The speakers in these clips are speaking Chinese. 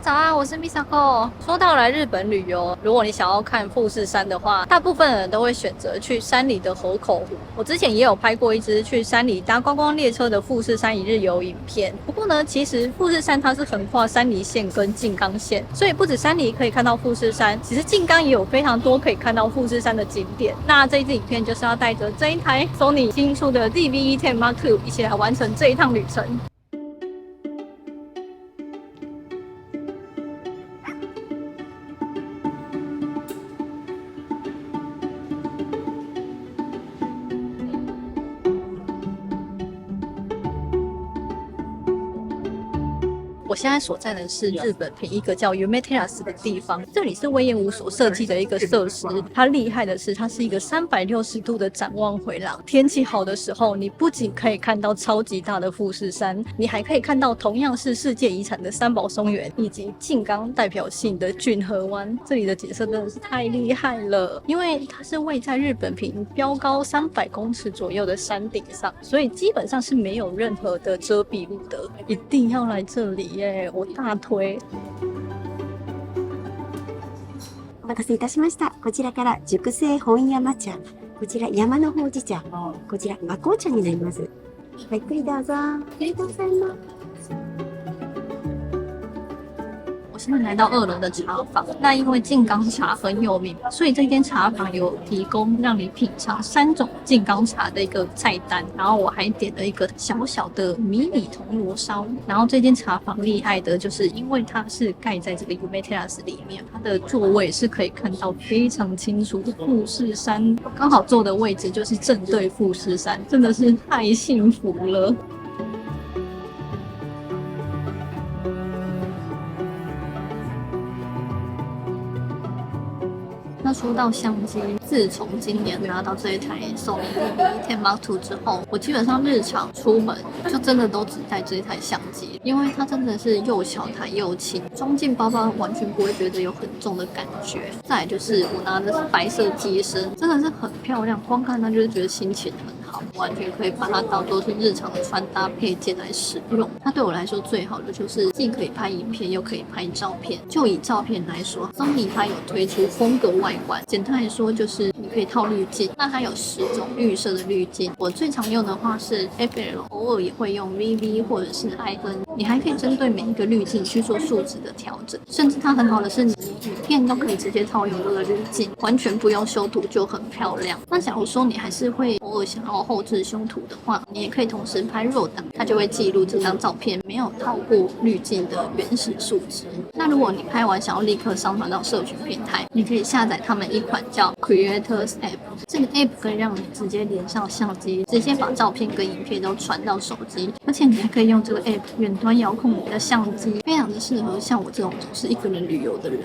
早安，我是 Misako。说到来日本旅游，如果你想要看富士山的话，大部分人都会选择去山里的河口湖。我之前也有拍过一支去山里搭观光列车的富士山一日游影片。不过呢，其实富士山它是横跨山梨县跟静冈县，所以不止山梨可以看到富士山，其实静冈也有非常多可以看到富士山的景点。那这一支影片就是要带着这一台 Sony 新出的 ZV-E10 Mark II 一起来完成这一趟旅程。我现在所在的是日本平一个叫 Yumeteras 的地方，这里是隈研吾所设计的一个设施。它厉害的是，它是一个360度的展望回廊。天气好的时候，你不仅可以看到超级大的富士山，你还可以看到同样是世界遗产的三宝松原，以及静冈代表性的骏河湾。这里的景色真的是太厉害了，因为它是位在日本平标高300公尺左右的山顶上，所以基本上是没有任何的遮蔽物的，一定要来这里耶！我大推。お待たせいたしました。こちらから熟成本山茶、こちら山のほうじ茶、こちら和紅茶になります。ごゆっくりどうぞ。ありがとうございます。我现在来到2楼的茶坊，那因为静冈茶很有名，所以这间茶坊有提供让你品尝3种静冈茶的一个菜单。然后我还点了一个小小的迷你铜锣烧。然后这间茶坊厉害的就是因为它是盖在这个 Yumeteras 里面，它的座位是可以看到非常清楚的富士山，刚好坐的位置就是正对富士山，真的是太幸福了。那说到相机，自从今年拿到这一台 Sony ZV-E10 Mark II 之后，我基本上日常出门就真的都只带这一台相机，因为它真的是又小台又轻，装进包包完全不会觉得有很重的感觉。再来就是我拿的是白色机身，真的是很漂亮，光看它就是觉得心情很好，完全可以把它当做是日常的穿搭配件来使用。它对我来说最好的就是既可以拍影片又可以拍照片。就以照片来说，Sony 它有推出风格外观，简单来说就是你可以套滤镜，那它有10种预设的滤镜。我最常用的话是 FL， 偶尔也会用 VV 或者是 IN。你还可以针对每一个滤镜去做数值的调整，甚至它很好的是你影片都可以直接套用这个滤镜，完全不用修图就很漂亮。那假如说你还是会偶尔想要后置修图的话，你也可以同时拍RAW档，它就会记录这张照片没有套过滤镜的原始数值。那如果你拍完想要立刻上传到社群平台，你可以下载他们一款叫 Creators App， 这个 App 可以让你直接连上相机，直接把照片跟影片都传到手机，而且你还可以用这个 App 远端遥控你的相机，非常的适合像我这种总是一个人旅游的人。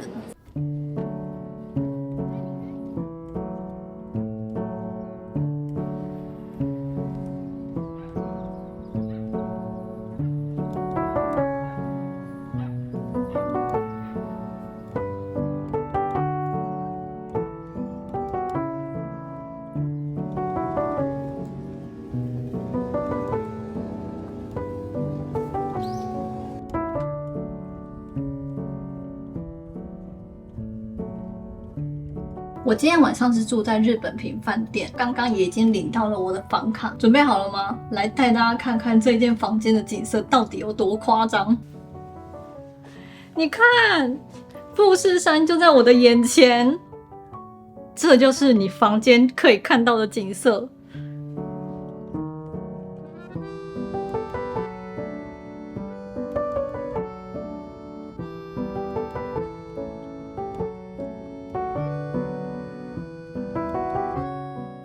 我今天晚上是住在日本平饭店，刚刚也已经领到了我的房卡，准备好了吗？来带大家看看这间房间的景色到底有多夸张。你看，富士山就在我的眼前，这就是你房间可以看到的景色。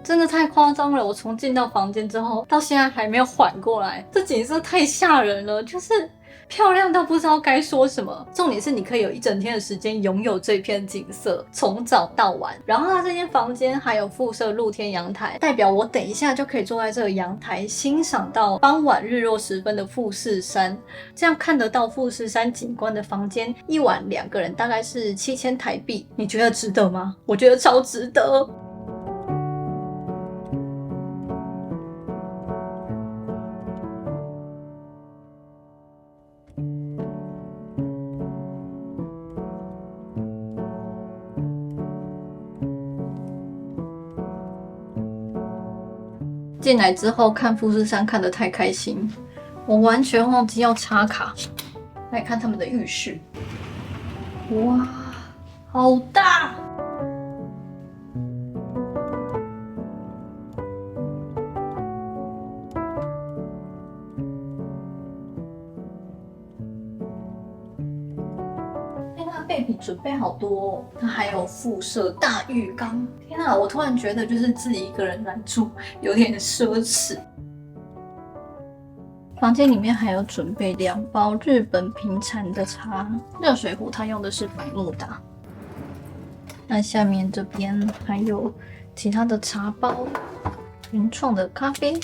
真的太夸张了！我从进到房间之后，到现在还没有缓过来，这景色太吓人了，就是漂亮到不知道该说什么。重点是你可以有一整天的时间拥有这片景色，从早到晚。然后它这间房间还有附设露天阳台，代表我等一下就可以坐在这个阳台，欣赏到傍晚日落时分的富士山。这样看得到富士山景观的房间，一晚2个人大概是7000台币，你觉得值得吗？我觉得超值得。进来之后看富士山看得太开心，我完全忘记要插卡。来看他们的浴室，哇，好大！备品准备好多哦，它还有附设大浴缸。天啊，我突然觉得就是自己一个人来住有点奢侈。房间里面还有准备2包日本平产的茶，热水壶它用的是百慕达。那下面这边还有其他的茶包，原创的咖啡。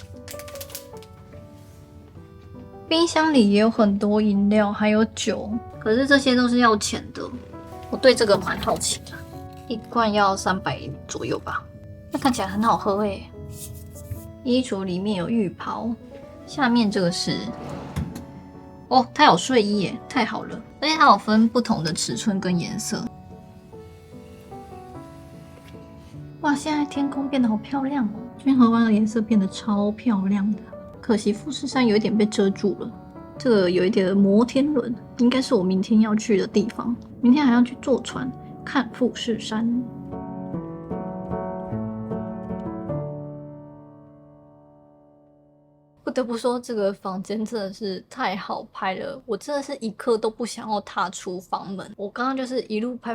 冰箱里也有很多饮料，还有酒，可是这些都是要钱的。我对这个蛮好奇的，一罐要300左右吧。那看起来很好喝诶。衣橱里面有浴袍，下面这个是，哦，它有睡衣耶，太好了！而且它有分不同的尺寸跟颜色。哇，现在天空变得好漂亮哦，君河湾的颜色变得超漂亮的。可惜富士山有一点被遮住了，这个有一点摩天轮，应该是我明天要去的地方。明天还要去坐船看富士山。不得不说，这个房间真的是太好拍了，我真的是一刻都不想要踏出房门。我刚刚就是一路拍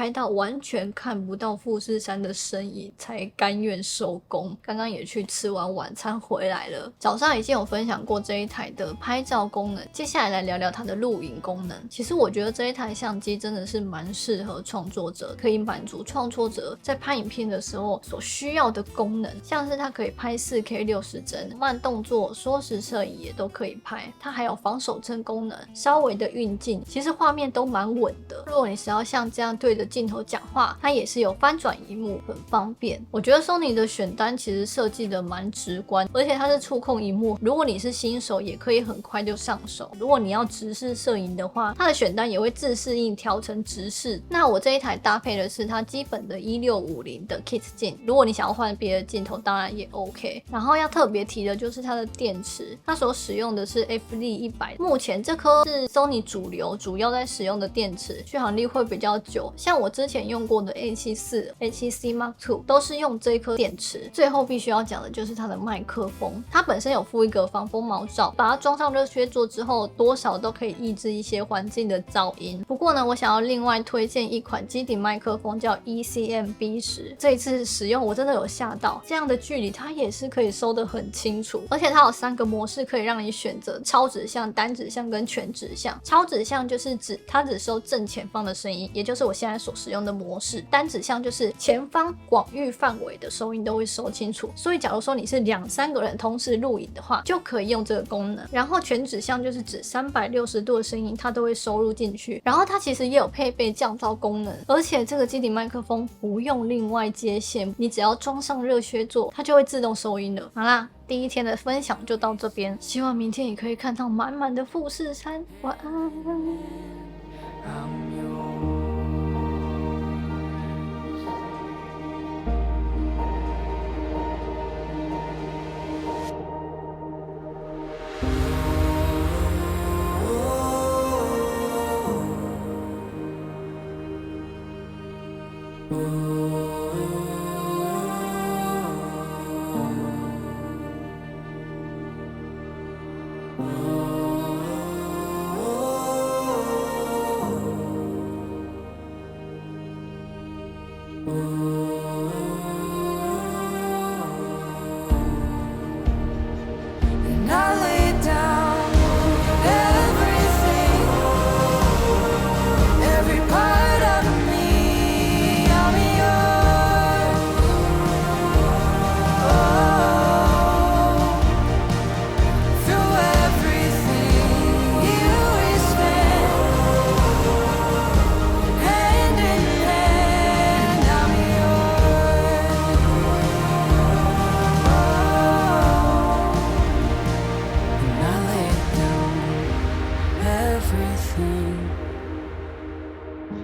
到完全看不到富士山的身影，才甘愿收工。刚刚也去吃完晚餐回来了。早上已经有分享过这一台的拍照功能，接下来来聊聊它的录影功能。其实我觉得这一台相机真的是蛮适合创作者，可以满足创作者在拍影片的时候所需要的功能，像是它可以拍4K 60帧，慢动作缩时摄影也都可以拍，它还有防手震功能，稍微的运镜，其实画面都蛮稳的。如果你是要像这样对着镜头讲话，它也是有翻转萤幕，很方便。我觉得 Sony 的选单其实设计的蛮直观，而且它是触控萤幕，如果你是新手也可以很快就上手。如果你要直视摄影的话，它的选单也会自适应调成直视。那我这一台搭配的是它基本的1650的 kit 镜，如果你想要换别的镜头当然也 OK。然后要特别提的就是它的电池，它所使用的是 FZ100，目前这颗是 Sony 主要在使用的电池，续航力会比较久。像我之前用过的 A74、A7C Mark II 都是用这颗电池。最后必须要讲的就是它的麦克风，它本身有附一个防风毛罩，把它装上热靴座之后，多少都可以抑制一些环境的噪音。不过呢，我想要另外推荐一款机顶麦克风，叫 ECM B10，这一次使用我真的有吓到，这样的距离它也是可以收得很清楚，而且它有3个模式可以让你选择，超指向、单指向跟全指向。超指向就是指它只收正前方的声音，也就是我现在所使用的模式。单指向就是前方广域范围的收音都会收清楚，所以假如说你是2-3个人同时录影的话，就可以用这个功能。然后全指向就是指360度的声音它都会收录进去，然后它其实也有配备降噪功能，而且这个机顶麦克风不用另外接线，你只要装上热靴座，它就会自动收音了。好啦，第一天的分享就到这边，希望明天也可以看到满满的富士山。晚安。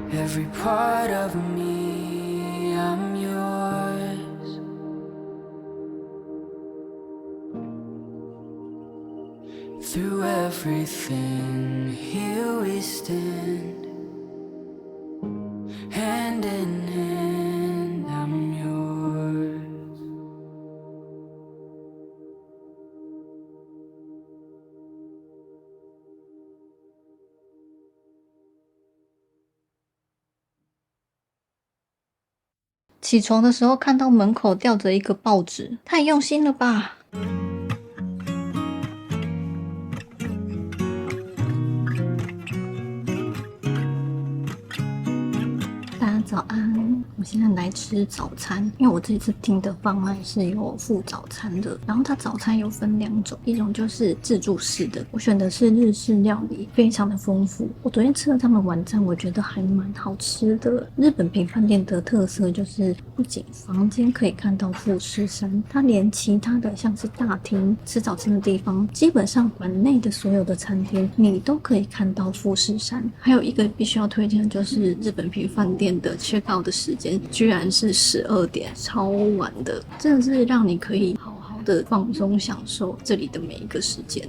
Every part of me, I'm yours. everything. Here we stand, hand in hand. I'm yours.起床的时候看到门口吊着一个报纸，太用心了吧！大家早安，我现在来吃早餐，因为我这次订的方案是有附早餐的，然后它早餐有分2种，一种就是自助式的，我选的是日式料理，非常的丰富。我昨天吃了他们晚餐，我觉得还蛮好吃的。日本平饭店的特色就是不仅房间可以看到富士山，它连其他的像是大厅、吃早餐的地方，基本上馆内的所有的餐厅你都可以看到富士山。还有一个必须要推荐的就是日本平饭店的 check out 的时间居然是12点，超晚的，真的是让你可以好好的放松享受这里的每一个时间。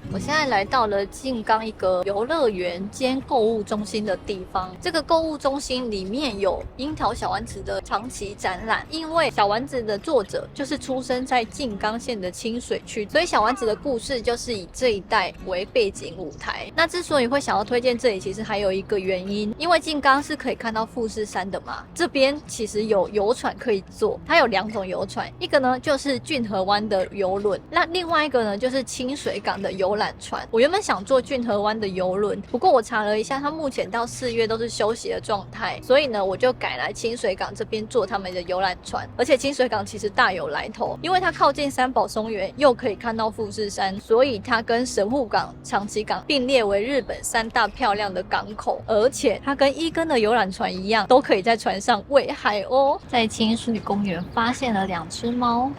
我现在来到了静冈一个游乐园兼购物中心的地方。这个购物中心里面有樱桃小丸子的长期展览，因为小丸子的作者就是出生在静冈县的清水区，所以小丸子的故事就是以这一带为背景舞台。那之所以会想要推荐这里，其实还有一个原因，因为静冈是可以看到富士山的嘛，这边其实有游船可以坐，它有2种游船，一个呢就是骏河湾的游轮，那另外一个呢就是清水港的游览船。我原本想坐骏河湾的游轮，不过我查了一下，它目前到4月都是休息的状态，所以呢我就改来清水港这边坐他们的游览船。而且清水港其实大有来头，因为它靠近三宝松原，又可以看到富士山，所以它跟神户港、长崎港并列为日本3大漂亮的港口。而且它跟伊根的游览船一样，都可以在船上喂海鸥。在清水公园发现了2只猫，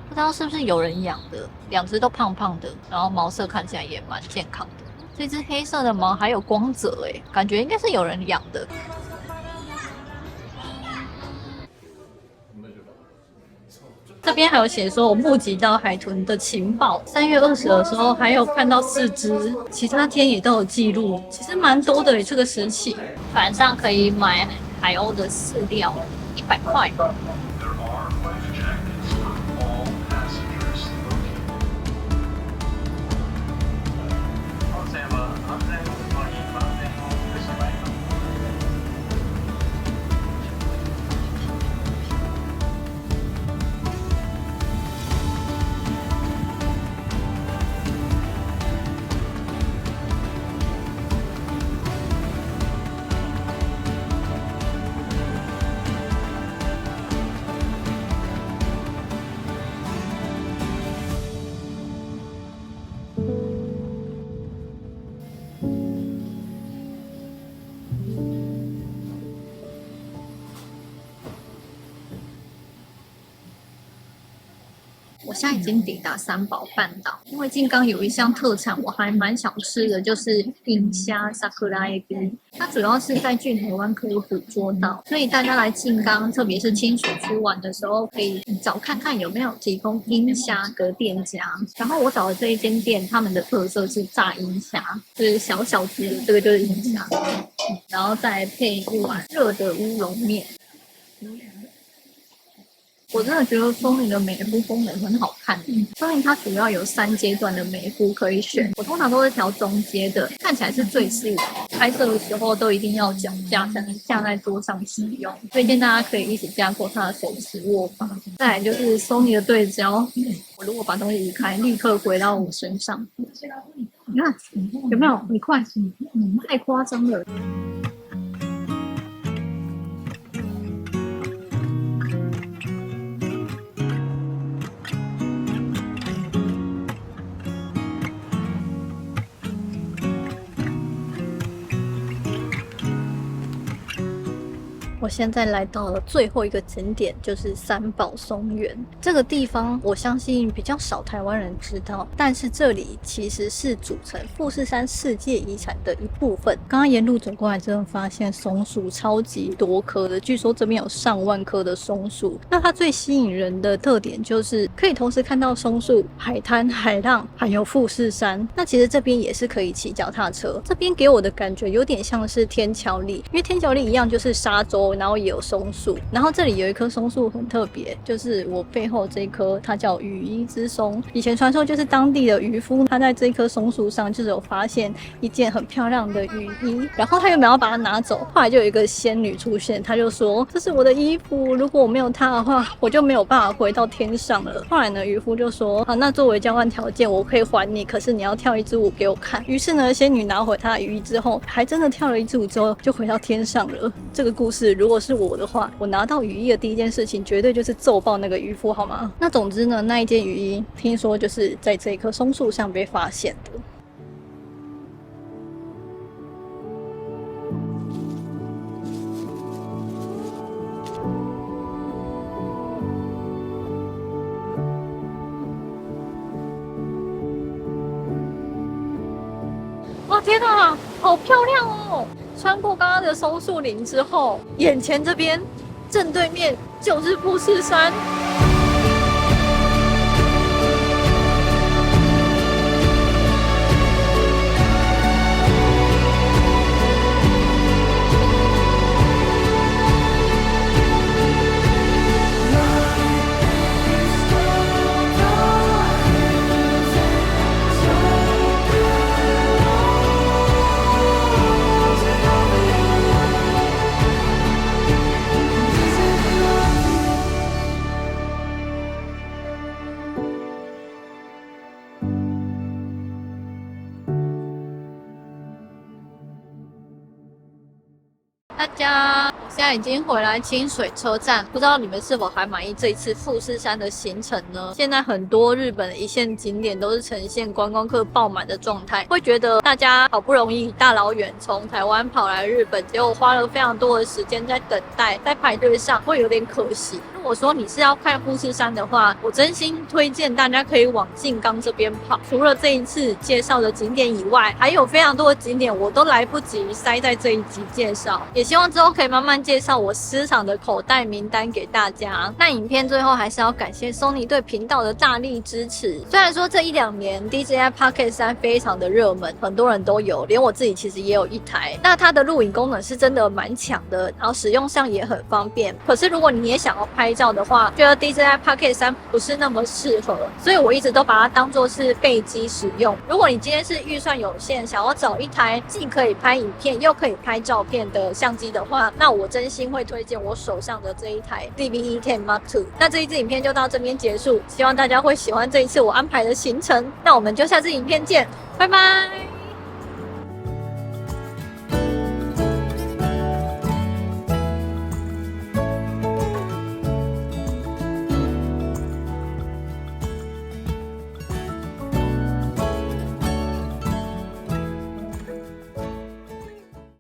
不知道是不是有人养的，2只都胖胖的，然后毛色看起来也蛮健康的。这只黑色的毛还有光泽耶，感觉应该是有人养的。这边还有写说我目击到海豚的情报，3月20的时候还有看到4只，其他天也都有记录，其实蛮多的耶这个时期。晚上可以買海鸥的饲料，100塊。我现在已经抵达三宝半岛，因为静冈有一项特产我还蛮想吃的，就是樱虾 sakura ebi， 它主要是在骏河湾可以捕捉到，所以大家来静冈，特别是清水区玩的时候，可以找看看有没有提供樱虾的店家。然后我找的这一间店，他们的特色是炸樱虾，就是小小只的，这个就是樱虾，然后再配一碗热的乌龙面。我真的觉得松林的美肤功能很好看，松林它主要有3阶段的美肤可以选，我通常都是调中阶的，看起来是最细的。拍摄的时候都一定要脚架才能架在桌上使用，推荐大家可以一起架过它的手持握把。再来就是松林的对焦，我如果把东西移开，立刻回到我身上。你看有没有很快？太夸张了。我现在来到了最后一个景点，就是三宝松原。这个地方我相信比较少台湾人知道，但是这里其实是组成富士山世界遗产的一部分。刚刚沿路走过来，真的发现松树超级多棵的，据说这边有上万棵的松树。那它最吸引人的特点就是可以同时看到松树、海滩、海浪，还有富士山。那其实这边也是可以骑脚踏车，这边给我的感觉有点像是天桥立，因为天桥立一样就是沙洲，然后也有松树，然后这里有一棵松树很特别，就是我背后这一棵，它叫羽衣之松。以前传说就是当地的渔夫，他在这一棵松树上就是有发现一件很漂亮的雨衣，然后他原本要把它拿走，后来就有一个仙女出现，他就说这是我的衣服，如果我没有它的话，我就没有办法回到天上了。后来呢，渔夫就说好，那作为交换条件，我可以还你，可是你要跳一支舞给我看。于是呢，仙女拿回她的羽衣之后，还真的跳了一支舞之后，就回到天上了。这个故事如果是我的话，我拿到雨衣的第一件事情绝对就是揍爆那个渔夫，好吗？那总之呢，那一件雨衣听说就是在这一棵松树上被发现的。哇，天哪，好漂亮哦！穿过刚刚的松树林之后，眼前这边正对面就是富士山。大家，我现在已经回来清水车站，不知道你们是否还满意这一次富士山的行程呢？现在很多日本的一线景点都是呈现观光客爆满的状态，会觉得大家好不容易大老远从台湾跑来日本，结果花了非常多的时间在等待，在排队上，会有点可惜。如果说你是要看富士山的话，我真心推荐大家可以往静冈这边跑。除了这一次介绍的景点以外，还有非常多的景点我都来不及塞在这一集介绍，也希望之后可以慢慢介绍我私藏的口袋名单给大家。那影片最后还是要感谢 Sony 对频道的大力支持。虽然说这1-2年 DJI Pocket 3非常的热门，很多人都有，连我自己其实也有一台。那它的录影功能是真的蛮强的，然后使用上也很方便。可是如果你也想要拍照的话，觉得 DJI Pocket 3不是那么适合，所以我一直都把它当作是备机使用。如果你今天是预算有限，想要找一台既可以拍影片又可以拍照片的相机的话，那我真心会推荐我手上的这一台 ZV-E10 Mark II。那这一支影片就到这边结束，希望大家会喜欢这一次我安排的行程。那我们就下次影片见，拜拜。